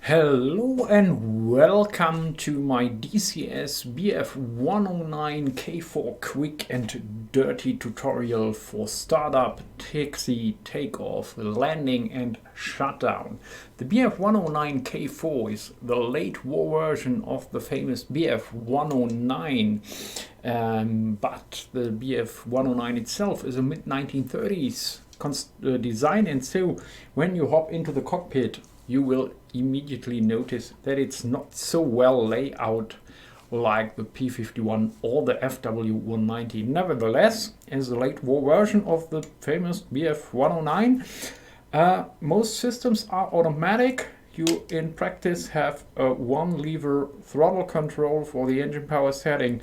Hello and welcome to my DCS Bf 109 K4 Quick and Dirty tutorial for startup, taxi, takeoff, landing and shutdown. The Bf 109 K4 is the late war version of the famous Bf 109, but the Bf 109 itself is a mid-1930s design, and so when you hop into the cockpit you will immediately notice that it's not so well laid out like the P51 or the FW190. Nevertheless, as a late war version of the famous Bf 109, most systems are automatic. You in practice have a one lever throttle control for the engine power setting.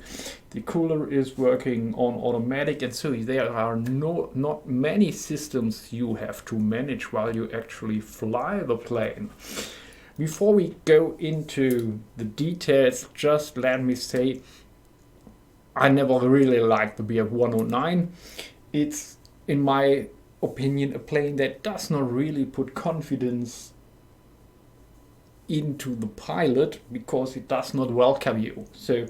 The cooler is working on automatic, and so there are not many systems you have to manage while you actually fly the plane. Before we go into the details, just let me say I never really liked the Bf 109. It's, in my opinion, a plane that does not really put confidence into the pilot because it does not welcome you. So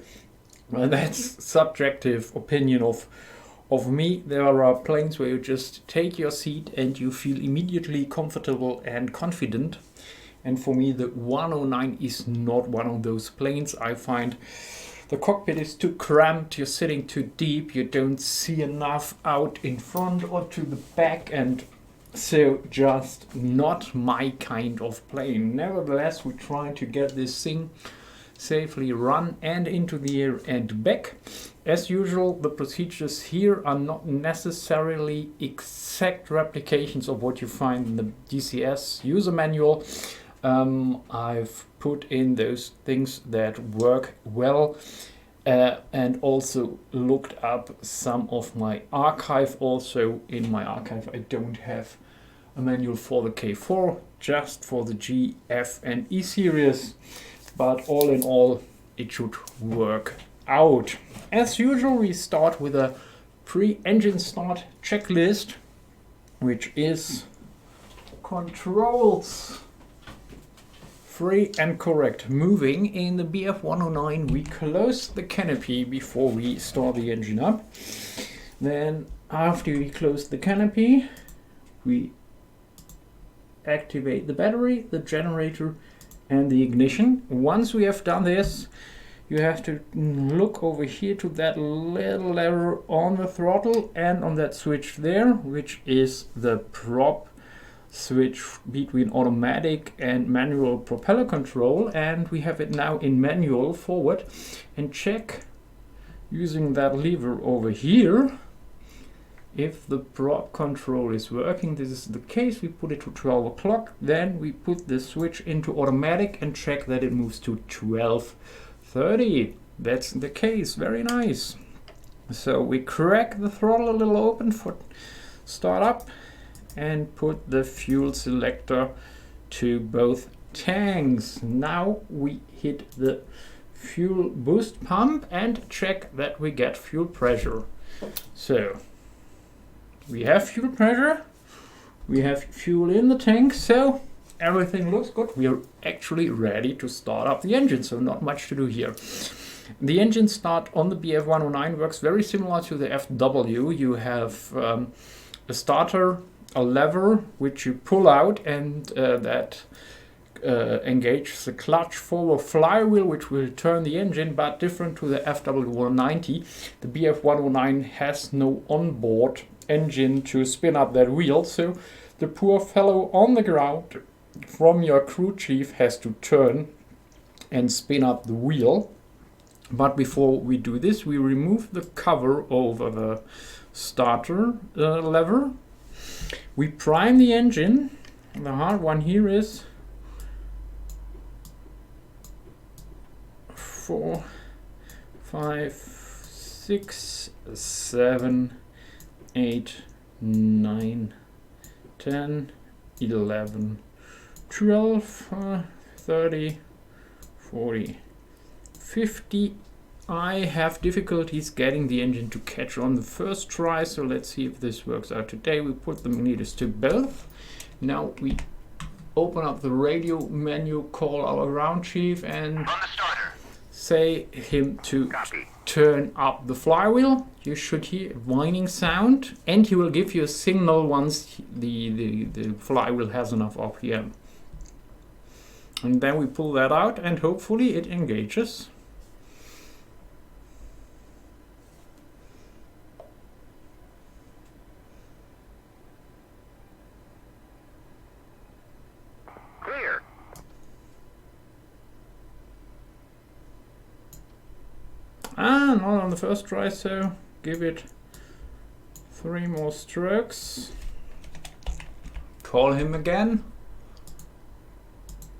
that's subjective opinion of me. There are planes where you just take your seat and you feel immediately comfortable and confident. And for me, the 109 is not one of those planes. I find the cockpit is too cramped, you're sitting too deep, you don't see enough out in front or to the back, and so just not my kind of plane. Nevertheless, we try to get this thing safely run and into the air and back. As usual, the procedures here are not necessarily exact replications of what you find in the DCS user manual. I've put in those things that work well and also looked up some of my archive. Also in my archive I don't have a manual for the K4, just for the G, F and E series, but all in all it should work out. As usual, we start with a pre-engine start checklist, which is controls. Free and correct. Moving in the Bf 109, we close the canopy before we start the engine up. Then after we close the canopy, we activate the battery, the generator and the ignition. Once we have done this, you have to look over here to that little lever on the throttle and on that switch there, which is the prop switch between automatic and manual propeller control, and we have it now in manual forward. And check using that lever over here if the prop control is working. This is the case. We put it to 12 o'clock, then we put the switch into automatic and check that it moves to 12:30. That's the case. Very nice. So we crack the throttle a little open for startup and put the fuel selector to both tanks. Now we hit the fuel boost pump and check that we get fuel pressure. So we have fuel pressure, we have fuel in the tank, so everything looks good. We are actually ready to start up the engine, so not much to do here. The engine start on the Bf 109 works very similar to the FW. You have a starter, a lever which you pull out, and that engages the clutch for a flywheel which will turn the engine, but different to the FW190. The Bf 109 has no onboard engine to spin up that wheel, so the poor fellow on the ground from your crew chief has to turn and spin up the wheel. But before we do this, we remove the cover over the starter lever. We prime the engine. The hard one here is 4, 5, 6, 7, 8, 9, 10, 11, 12, 30, 40, 50. I have difficulties getting the engine to catch on the first try, so let's see if this works out today. We put the magnetors to both. Now we open up the radio menu, call our ground chief and say him to turn up the flywheel. You should hear a whining sound and he will give you a signal once the flywheel has enough RPM. And then we pull that out and hopefully it engages. Clear. Ah, not on the first try, so give it 3 more strokes. Call him again.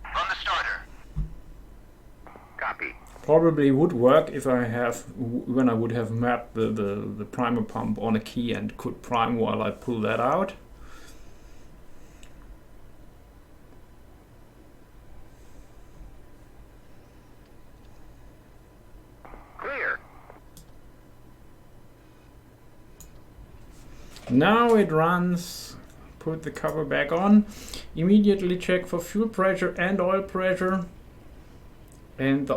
On the starter. Copy. Probably would work if I have, when I would have mapped the primer pump on a key and could prime while I pull that out. Clear. Now it runs. Put the cover back on. Immediately check for fuel pressure and oil pressure. And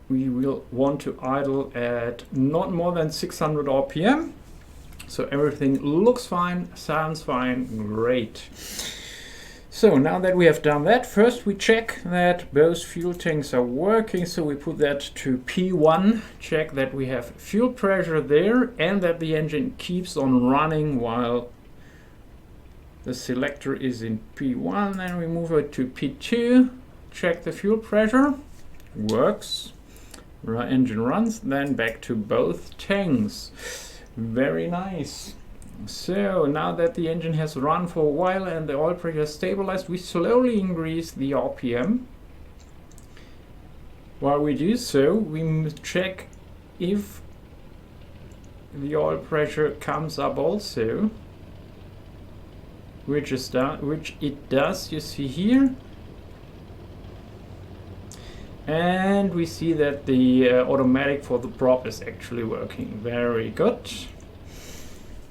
we will want to idle at not more than 600 RPM. So everything looks fine, sounds fine, great. So now that we have done that, first we check that both fuel tanks are working. So we put that to P1, check that we have fuel pressure there and that the engine keeps on running while the selector is in P1. Then we move it to P2, check the fuel pressure, works, engine runs, then back to both tanks. Very nice. So now that the engine has run for a while and the oil pressure is stabilized, we slowly increase the RPM. While we do so, we check if the oil pressure comes up also, which it does, you see here. And we see that the automatic for the prop is actually working. Very good.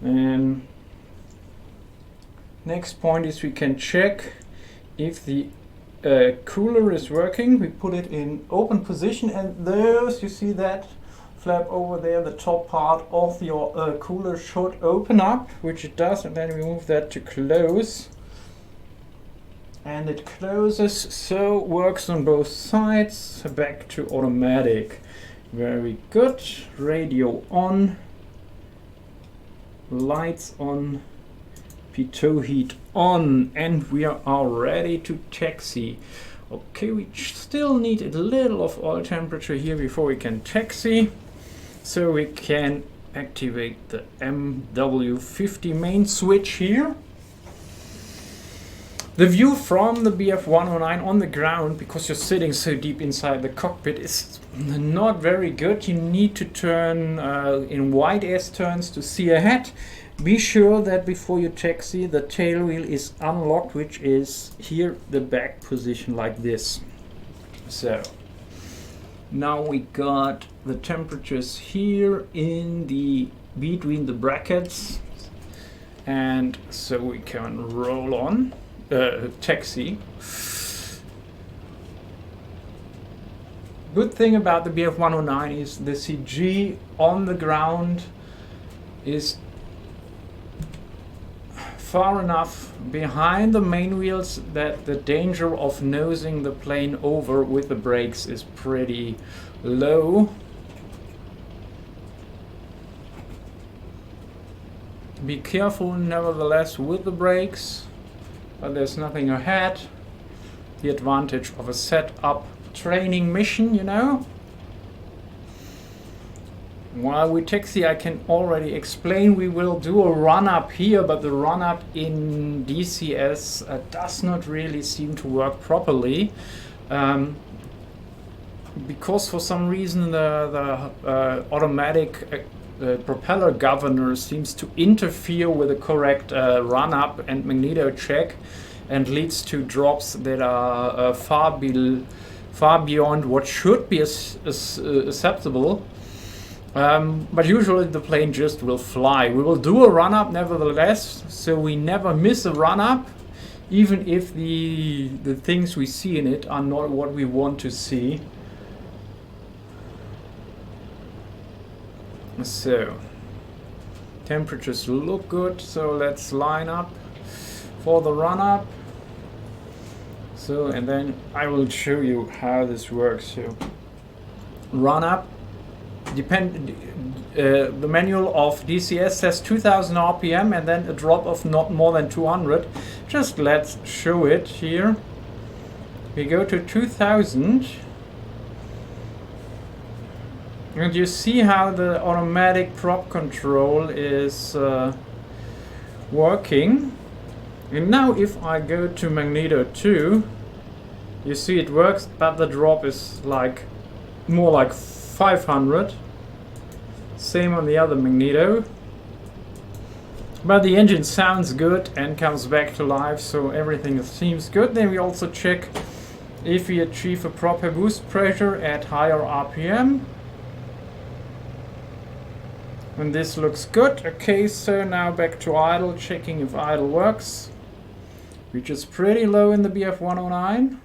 And next point is we can check if the cooler is working. We put it in open position and those, you see that flap over there, the top part of your cooler should open up, which it does, and then we move that to close. And it closes, so works on both sides. Back to automatic. Very good. Radio on. Lights on. pitot heat on. And we are ready to taxi. Okay, we still need a little of oil temperature here before we can taxi. So we can activate the MW50 main switch here. The view from the Bf 109 on the ground, because you're sitting so deep inside the cockpit, is not very good. You need to turn in wide S turns to see ahead. Be sure that before you taxi, the tail wheel is unlocked, which is here the back position like this. So now we got the temperatures here in the between the brackets, and so we can roll on. Taxi. Good thing about the Bf 109 is the CG on the ground is far enough behind the main wheels that the danger of nosing the plane over with the brakes is pretty low. Be careful nevertheless with the brakes. But there's nothing ahead. The advantage of a set-up training mission, you know. While we taxi, I can already explain we will do a run-up here, but the run-up in DCS does not really seem to work properly. Because for some reason the automatic propeller governor seems to interfere with the correct run-up and magneto check and leads to drops that are far beyond what should be acceptable. But usually the plane just will fly. We will do a run-up nevertheless, so we never miss a run-up. even if the things we see in it are not what we want to see. So temperatures look good, so let's line up for the run up. So, and then I will show you how this works. So run up, the manual of DCS says 2000 RPM and then a drop of not more than 200. Just let's show it here. We go to 2000 and you see how the automatic prop control is working. And now if I go to magneto 2, you see it works, but the drop is like more like 500. Same on the other magneto. But the engine sounds good and comes back to life, so everything seems good. Then we also check if we achieve a proper boost pressure at higher RPM. And this looks good. Okay, so now back to idle, checking if idle works, which is pretty low in the Bf 109.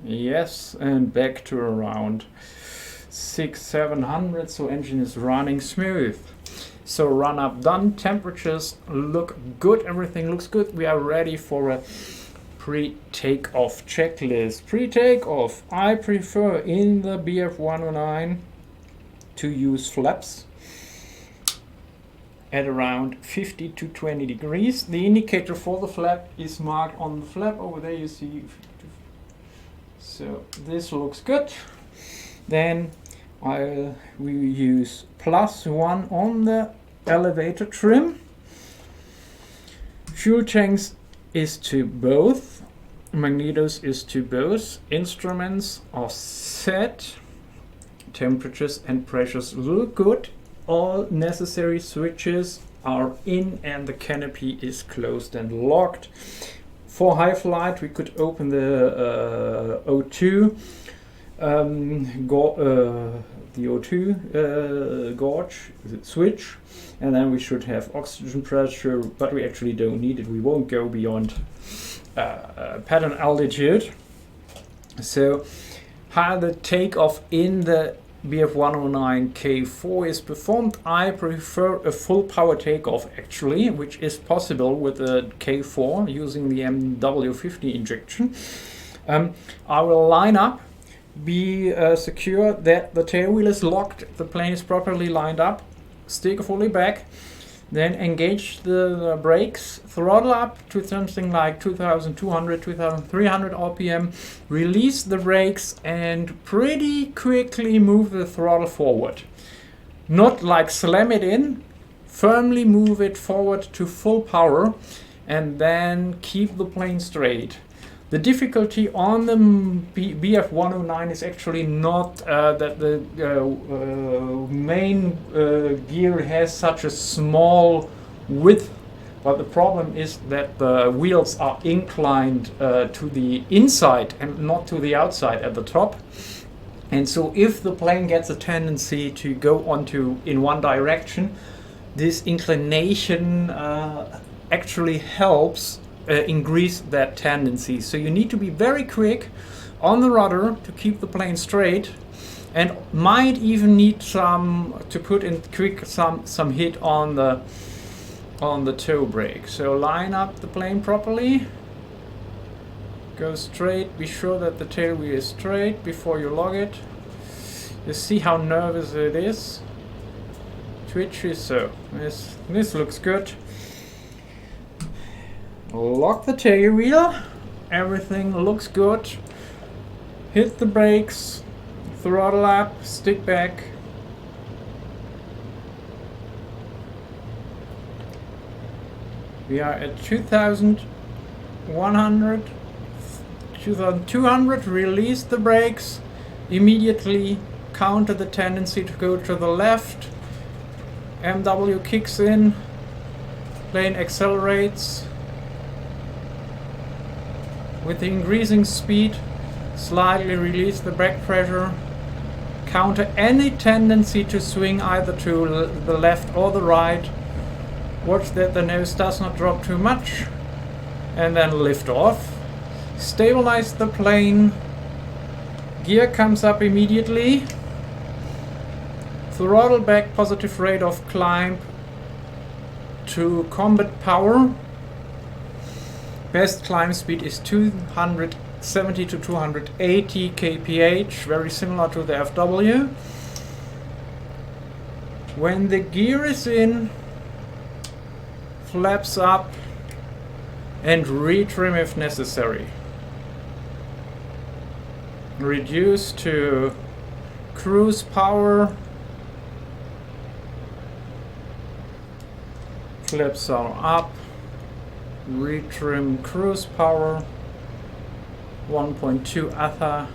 Yes, and back to around 600-700, so engine is running smooth. So run up done, temperatures look good, everything looks good. We are ready for a pre-takeoff checklist. Pre-takeoff, I prefer in the Bf 109 to use flaps at around 50 to 20 degrees. The indicator for the flap is marked on the flap over there, you see. So this looks good. Then we use +1 on the elevator trim. Fuel tanks is to both, magnetos is to both, instruments are set, temperatures and pressures look good, all necessary switches are in and the canopy is closed and locked. For high flight we could open the O2 the O2 gauge switch, and then we should have oxygen pressure, but we actually don't need it. We won't go beyond pattern altitude. So how the takeoff in the Bf 109 K4 is performed, I prefer a full power takeoff actually, which is possible with the K4 using the MW50 injection. I will line up, be secure that the tail wheel is locked, the plane is properly lined up, stick fully back, then engage the brakes, throttle up to something like 2200, 2300 RPM, release the brakes and pretty quickly move the throttle forward. Not like slam it in, firmly move it forward to full power and then keep the plane straight. The difficulty on the Bf 109 is actually not that the main gear has such a small width, but the problem is that the wheels are inclined to the inside and not to the outside at the top. And so if the plane gets a tendency to go onto in one direction, this inclination actually helps increase that tendency. So you need to be very quick on the rudder to keep the plane straight, and might even need to put in quick some hit on the toe brake. So line up the plane properly, go straight, be sure that the tail wheel is straight before you log it. You see how nervous it is, twitchy. So this looks good. Lock the tail wheel, everything looks good. Hit the brakes, throttle up, stick back. We are at 2100, 2200, release the brakes, immediately counter the tendency to go to the left. MW kicks in, plane accelerates. With the increasing speed, slightly release the brake pressure, counter any tendency to swing either to the left or the right. Watch that the nose does not drop too much, and then lift off. Stabilize the plane. Gear comes up immediately. Throttle back, positive rate of climb to combat power. Best climb speed is 270 to 280 kph, very similar to the FW. When the gear is in, flaps up and retrim if necessary. Reduce to cruise power. Flaps are up. Retrim cruise power. 1.2 ATHA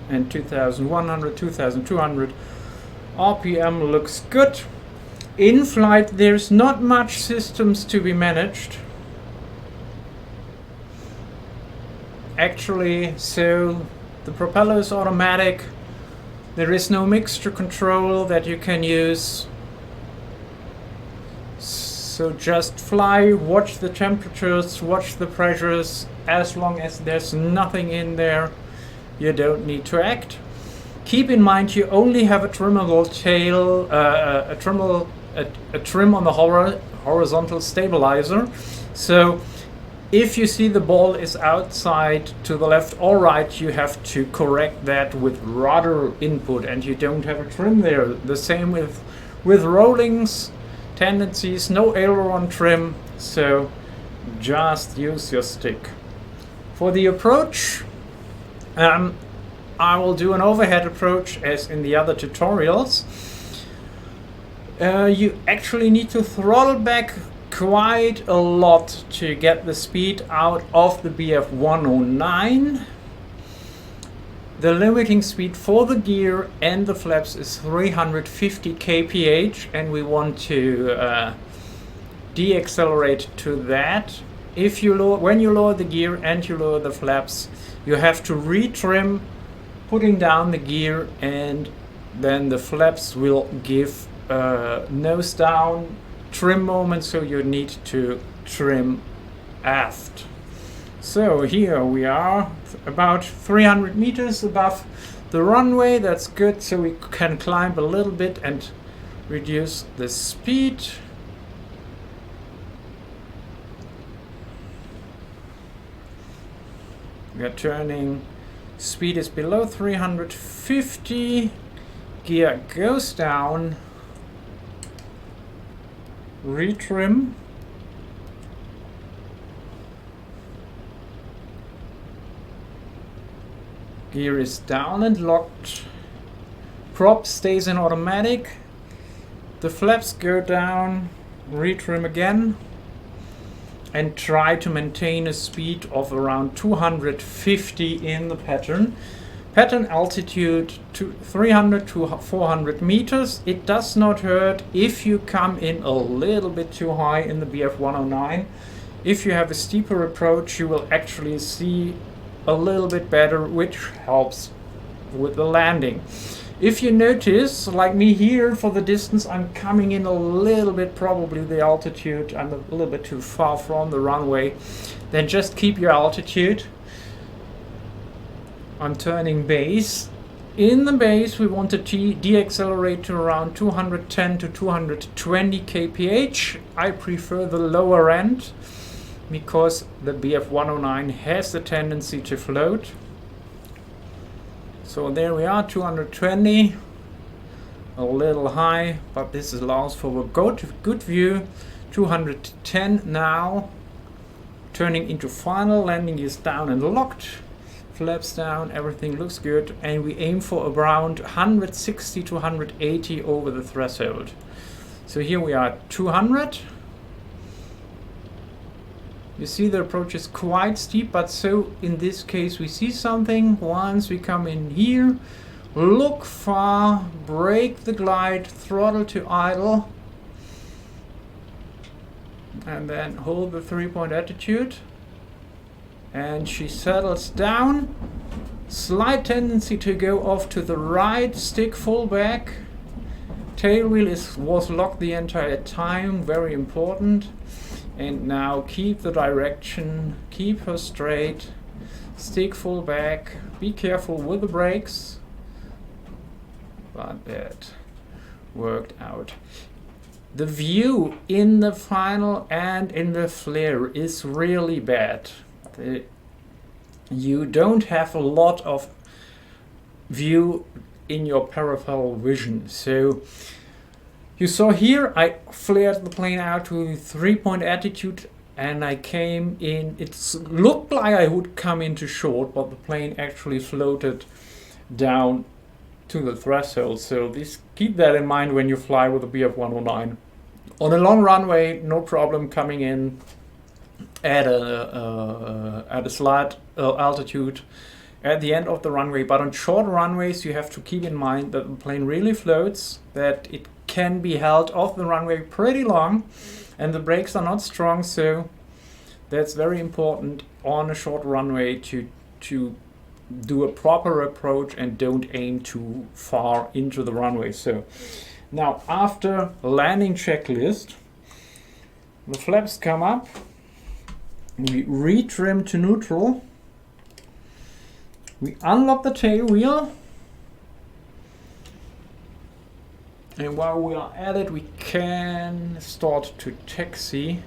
and 2100, 2200 RPM looks good. In flight there's not much systems to be managed. Actually, so the propeller is automatic. There is no mixture control that you can use. So just fly, watch the temperatures, watch the pressures. As long as there's nothing in there, you don't need to act. Keep in mind you only have a trimmable tail, a trim on the horizontal stabilizer. So if you see the ball is outside to the left or right, you have to correct that with rudder input, and you don't have a trim there. The same with rollings, tendencies, no aileron trim, so just use your stick. For the approach, I will do an overhead approach as in the other tutorials. You actually need to throttle back quite a lot to get the speed out of the Bf 109. The limiting speed for the gear and the flaps is 350 kph, and we want to deaccelerate to that. If you when you lower the gear and you lower the flaps, you have to retrim, putting down the gear, and then the flaps will give nose down trim moment, so you need to trim aft. So here we are, about 300 meters above the runway. That's good, so we can climb a little bit and reduce the speed. We are turning, speed is below 350, gear goes down, retrim, gear is down and locked, prop stays in automatic, the flaps go down, retrim again, and try to maintain a speed of around 250 in the pattern. Pattern altitude to 300 to 400 meters. It does not hurt if you come in a little bit too high in the Bf 109. If you have a steeper approach, you will actually see a little bit better, which helps with the landing. If you notice, like me here, for the distance I'm coming in a little bit, probably the altitude, I'm a little bit too far from the runway, then just keep your altitude. I'm turning base. In the base we want to deaccelerate to around 210 to 220 kph. I prefer the lower end because the Bf 109 has the tendency to float. So there we are, 220, a little high, but this allows for a good view. 210 now, turning into final, landing is down and locked, flaps down, everything looks good, and we aim for around 160 to 180 over the threshold. So here we are at 200. You see the approach is quite steep, but so in this case we see something. Once we come in here, look far, brake the glide, throttle to idle, and then hold the 3-point attitude, and she settles down. Slight tendency to go off to the right, stick full back. Tail wheel was locked the entire time, very important. And now keep the direction, keep her straight, stick full back, be careful with the brakes. But that worked out. The view in the final and in the flare is really bad. You don't have a lot of view in your peripheral vision. So you saw here I flared the plane out to 3-point attitude and I came in. It looked like I would come into short, but the plane actually floated down to the threshold. So keep that in mind when you fly with a Bf 109. On a long runway, no problem coming in at a slight altitude at the end of the runway. But on short runways, you have to keep in mind that the plane really floats, that it can be held off the runway pretty long, and the brakes are not strong. So that's very important on a short runway to do a proper approach and don't aim too far into the runway. So now after landing checklist, the flaps come up, we retrim to neutral, we unlock the tail wheel, and while we are at it we can start to taxi.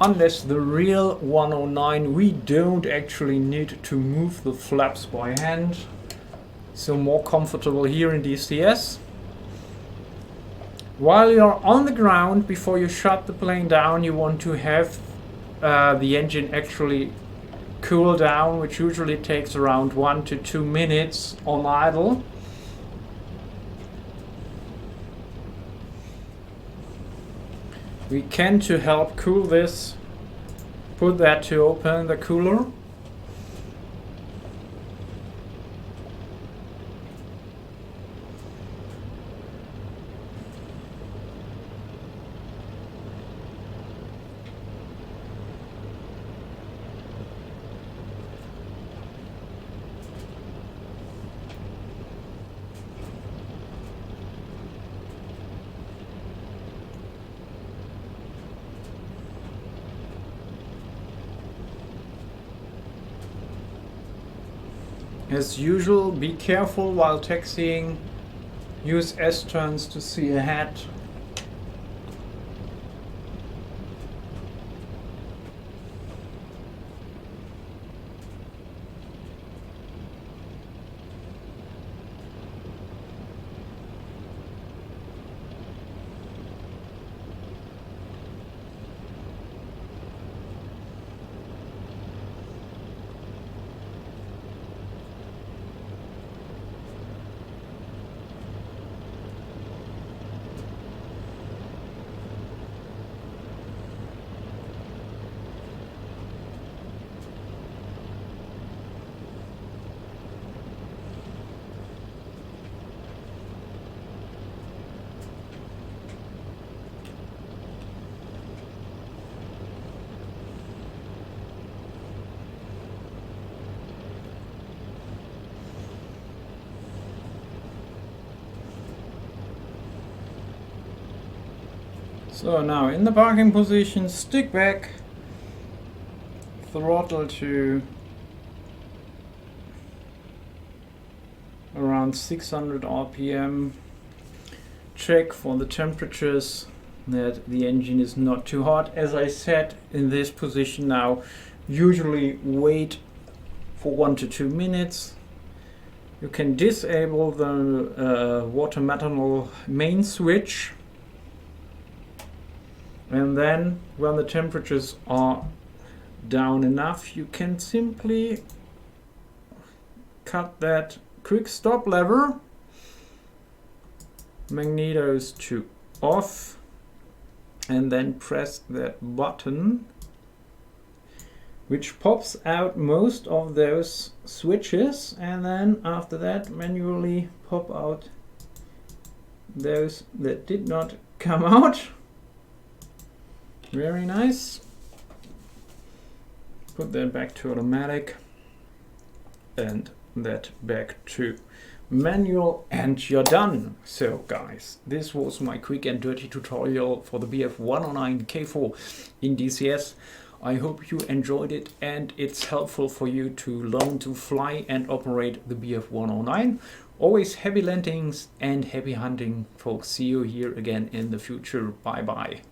Unless the real 109, we don't actually need to move the flaps by hand. So more comfortable here in DCS. While you're on the ground, before you shut the plane down, you want to have the engine actually cool down, which usually takes around 1 to 2 minutes on idle. We can, to help cool this, put that to open the cooler. As usual, be careful while taxiing. Use S-turns to see ahead. So now in the parking position, stick back, throttle to around 600 RPM, check for the temperatures, that the engine is not too hot. As I said, in this position now, usually wait for 1 to 2 minutes. You can disable the water methanol main switch. And then when the temperatures are down enough, you can simply cut that quick stop lever, magnetos to off, and then press that button, which pops out most of those switches, and then after that manually pop out those that did not come out. Very nice. Put that back to automatic and that back to manual, and you're done. So guys, this was my quick and dirty tutorial for the Bf 109 K4 in DCS. I hope you enjoyed it and it's helpful for you to learn to fly and operate the Bf 109. Always happy landings and happy hunting, folks. See you here again in the future. Bye bye.